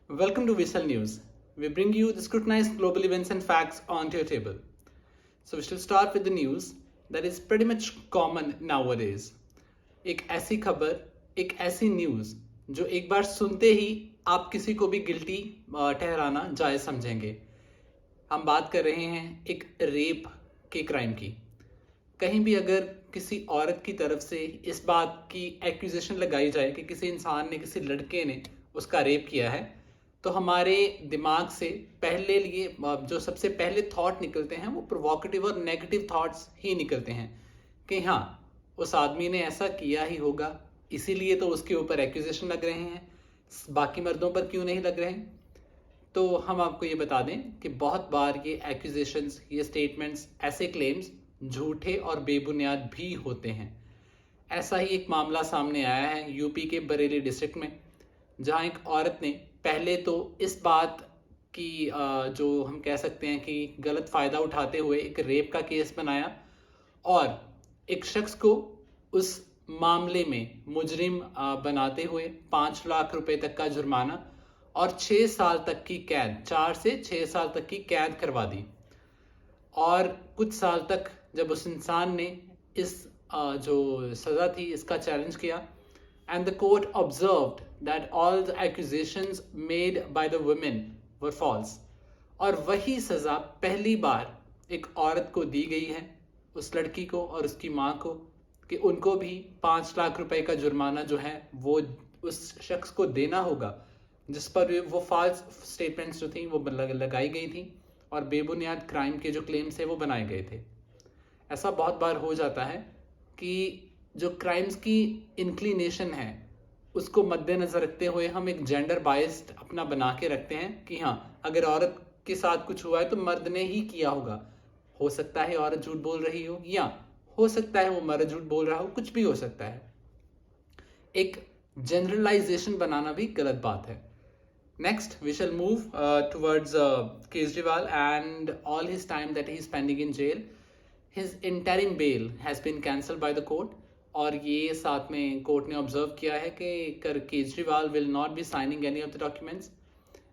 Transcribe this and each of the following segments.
Welcome to Visual News. We bring you the scrutinized global events and facts onto your table. So we shall start with the news that is pretty much common nowadays. एक ऐसी खबर, एक ऐसी news जो एक बार सुनते ही आप किसी को भी गिल्टी ठहराना जायज समझेंगे. हम बात कर रहे हैं एक रेप के क्राइम की. कहीं भी अगर किसी औरत की तरफ से इस बात की एक्यूजेशन लगाई जाए कि किसी इंसान ने, किसी लड़के ने उसका रेप किया है, तो हमारे दिमाग से पहले लिए जो सबसे पहले थॉट निकलते हैं वो प्रोवोकेटिव और नेगेटिव थॉट्स ही निकलते हैं कि हाँ, उस आदमी ने ऐसा किया ही होगा, इसीलिए तो उसके ऊपर एक्यूजेशन लग रहे हैं, बाकी मर्दों पर क्यों नहीं लग रहे हैं. तो हम आपको ये बता दें कि बहुत बार ये एक्यूजेशंस, ये स्टेटमेंट्स, ऐसे क्लेम्स झूठे और बेबुनियाद भी होते हैं. ऐसा ही एक मामला सामने आया है यूपी के बरेली डिस्ट्रिक्ट में, जहां एक औरत ने पहले तो इस बात की जो हम कह सकते हैं कि गलत फ़ायदा उठाते हुए एक रेप का केस बनाया और एक शख्स को उस मामले में मुजरिम बनाते हुए 5 लाख रुपए तक का जुर्माना और 6 साल तक की कैद, 4 से 6 साल तक की कैद करवा दी. और कुछ साल तक जब उस इंसान ने इस जो सज़ा थी इसका चैलेंज किया, and the court observed that all the accusations made by the women were false. और वही सज़ा पहली बार एक औरत को दी गई है, उस लड़की को और उसकी माँ को, कि उनको भी 5 लाख रुपए का जुर्माना जो है वो उस शख्स को देना होगा जिस पर वो फॉल्स स्टेटमेंट्स जो थी वो लगाई गई थी और बेबुनियाद क्राइम के जो क्लेम्स थे वो बनाए गए थे. ऐसा बहुत बार हो जाता है कि जो क्राइम्स की इंक्लिनेशन है उसको मद्देनज़र रखते हुए हम एक जेंडर बायस्ड अपना बना के रखते हैं कि हाँ, अगर औरत के साथ कुछ हुआ है तो मर्द ने ही किया होगा. हो सकता है औरत झूठ बोल रही हो, या हो सकता है वो मर्द झूठ बोल रहा हो, कुछ भी हो सकता है. एक जनरलाइजेशन बनाना भी गलत बात है. Next we shall move towards Kejriwal and all his time that he is spending in jail. His interim bail has been cancelled by the court. और ये साथ में कोर्ट ने ऑब्जर्व किया है कि Kejriwal will not be signing any of the documents.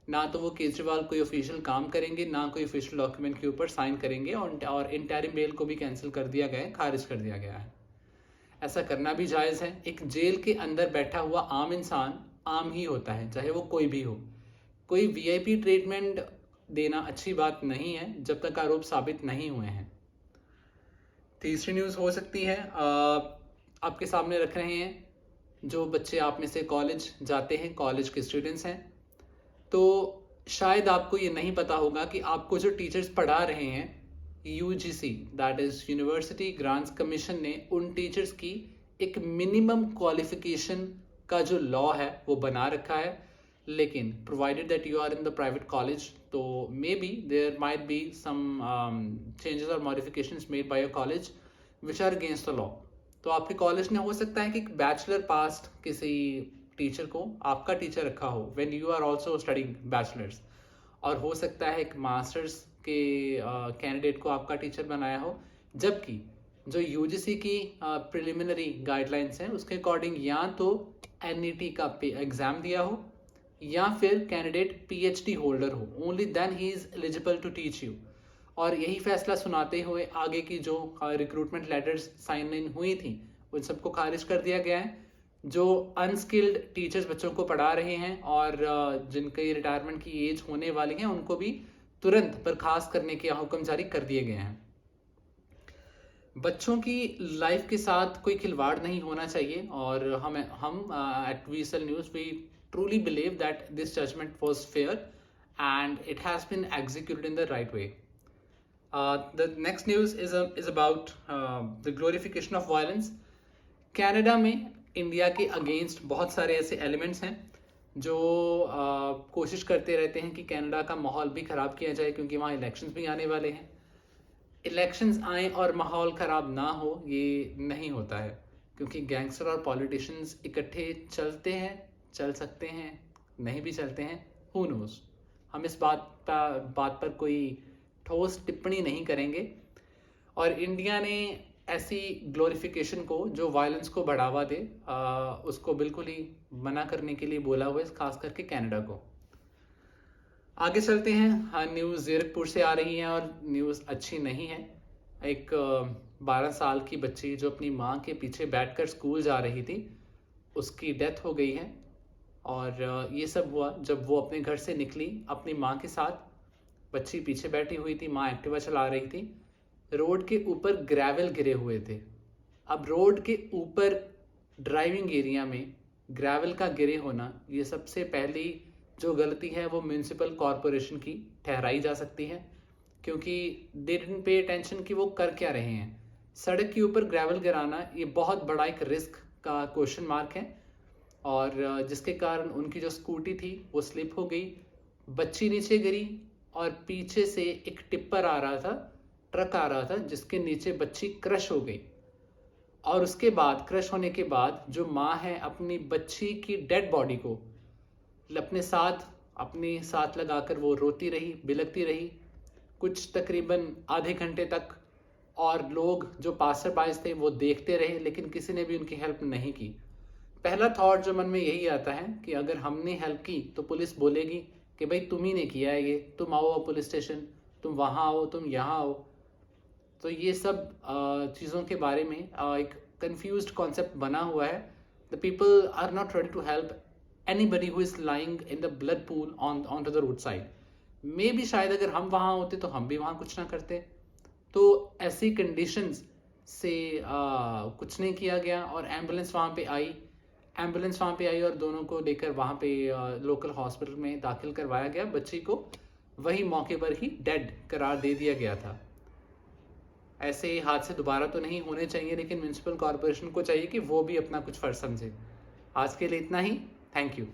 ना तो वो केजरीवाल कोई ऑफिशियल काम करेंगे, ना कोई ऑफिशियल डॉक्यूमेंट के ऊपर साइन करेंगे, और इंटरिम बेल को भी कैंसिल कर दिया गया है, खारिज कर दिया गया है. ऐसा करना भी जायज़ है. एक जेल के अंदर बैठा हुआ आम इंसान आम ही होता है, चाहे वो कोई भी हो. कोई वीआईपी ट्रीटमेंट देना अच्छी बात नहीं है जब तक आरोप साबित नहीं हुए हैं. तीसरी न्यूज़ हो सकती है आपके सामने रख रहे हैं. जो बच्चे आप में से कॉलेज जाते हैं, कॉलेज के स्टूडेंट्स हैं, तो शायद आपको ये नहीं पता होगा कि आपको जो टीचर्स पढ़ा रहे हैं, UGC that is university grants commission ने उन टीचर्स की एक मिनिमम क्वालिफिकेशन का जो लॉ है वो बना रखा है. लेकिन provided that you are in the private college, तो may be there might be some changes और modifications made by your college which are against the law. तो आपके कॉलेज ने हो सकता है कि बैचलर पास्ट किसी टीचर को आपका टीचर रखा हो when you are also studying bachelors, और हो सकता है एक मास्टर्स के कैंडिडेट को आपका टीचर बनाया हो, जबकि जो यूजीसी की प्रिलिमिनरी गाइडलाइंस हैं उसके अकॉर्डिंग या तो एनईटी का एग्ज़ाम दिया हो या फिर कैंडिडेट पीएचडी होल्डर हो, only then he is eligible to teach you. और यही फैसला सुनाते हुए आगे की जो रिक्रूटमेंट लेटर्स साइन इन हुई थी उन सबको खारिज कर दिया गया है. जो अनस्किल्ड टीचर्स बच्चों को पढ़ा रहे हैं और जिनकी रिटायरमेंट की एज होने वाली है उनको भी तुरंत बर्खास्त करने के हुक्म जारी कर दिए गए हैं. बच्चों की लाइफ के साथ कोई खिलवाड़ नहीं होना चाहिए, और हम at VSL news we truly believe that this judgment was fair and it has been executed in the right way. The next news is about the glorification of violence. Canada में इंडिया के against बहुत सारे ऐसे elements हैं जो कोशिश करते रहते हैं कि कनाडा का माहौल भी ख़राब किया जाए, क्योंकि वहाँ इलेक्शंस भी आने वाले हैं. इलेक्शंस आए और माहौल ख़राब ना हो, ये नहीं होता है, क्योंकि गैंगस्टर और पॉलिटिशियंस इकट्ठे चलते हैं, चल सकते हैं, नहीं भी चलते हैं, हु नोज़. हम इस बात पर कोई ठोस टिप्पणी नहीं करेंगे. और इंडिया ने ऐसी ग्लोरिफिकेशन को जो वायलेंस को बढ़ावा दे उसको बिल्कुल ही मना करने के लिए बोला हुआ है, खास करके कनाडा को. आगे चलते हैं। हाँ, न्यूज़ जीरकपुर से आ रही है और न्यूज़ अच्छी नहीं है। एक 12 साल की बच्ची जो अपनी माँ के पीछे बैठकर स्कूल जा रही थी, उसकी डेथ हो गई है। और ये सब हुआ जब वो अपने घर से निकली अपनी माँ के साथ। बच्ची पीछे बैठी हुई थी, माँ एक्टिवा चला रही थी। रोड के ऊपर ग्रेवल गिरे हुए थे। अब रोड के ऊपर ड्राइविंग एरिया में ग्रेवल का गिरे होना, ये सबसे पहली जो गलती है वो म्यूनिसिपल कॉरपोरेशन की ठहराई जा सकती है, क्योंकि दे डिडंट पे अटेंशन कि वो कर क्या रहे हैं। सड़क के ऊपर ग्रेवल गिराना ये बहुत बड़ा एक रिस्क का क्वेश्चन मार्क है। और जिसके कारण उनकी जो स्कूटी थी वो स्लिप हो गई, बच्ची नीचे गिरी और पीछे से एक टिप्पर आ रहा था, ट्रक आ रहा था, जिसके नीचे बच्ची क्रश हो गई। और उसके बाद क्रश होने के बाद जो माँ है अपनी बच्ची की डेड बॉडी को अपने साथ लगाकर वो रोती रही, बिलखती रही कुछ तकरीबन आधे घंटे तक। और लोग जो पासर बाइज थे वो देखते रहे, लेकिन किसी ने भी उनकी हेल्प नहीं की। पहला थॉट जो मन में यही आता है कि अगर हमने हेल्प की तो पुलिस बोलेगी कि भाई तुम ही ने किया है ये, तुम आओ पुलिस स्टेशन, तुम वहाँ आओ, तुम यहाँ आओ। तो ये सब चीज़ों के बारे में एक कंफ्यूज्ड कॉन्सेप्ट बना हुआ है। The people are not ready to help anybody who is lying in the blood pool on to the road side. मे भी शायद अगर हम वहाँ होते तो हम भी वहाँ कुछ ना करते। तो ऐसी कंडीशंस से कुछ नहीं किया गया और एम्बुलेंस वहाँ पे आई और दोनों को लेकर वहाँ पे लोकल हॉस्पिटल में दाखिल करवाया गया। बच्ची को वही मौके पर ही डेड करार दे दिया गया था। ऐसे हादसे दोबारा तो नहीं होने चाहिए, लेकिन म्यूनिसिपल कॉरपोरेशन को चाहिए कि वो भी अपना कुछ फर्ज समझे। आज के लिए इतना ही। Thank you.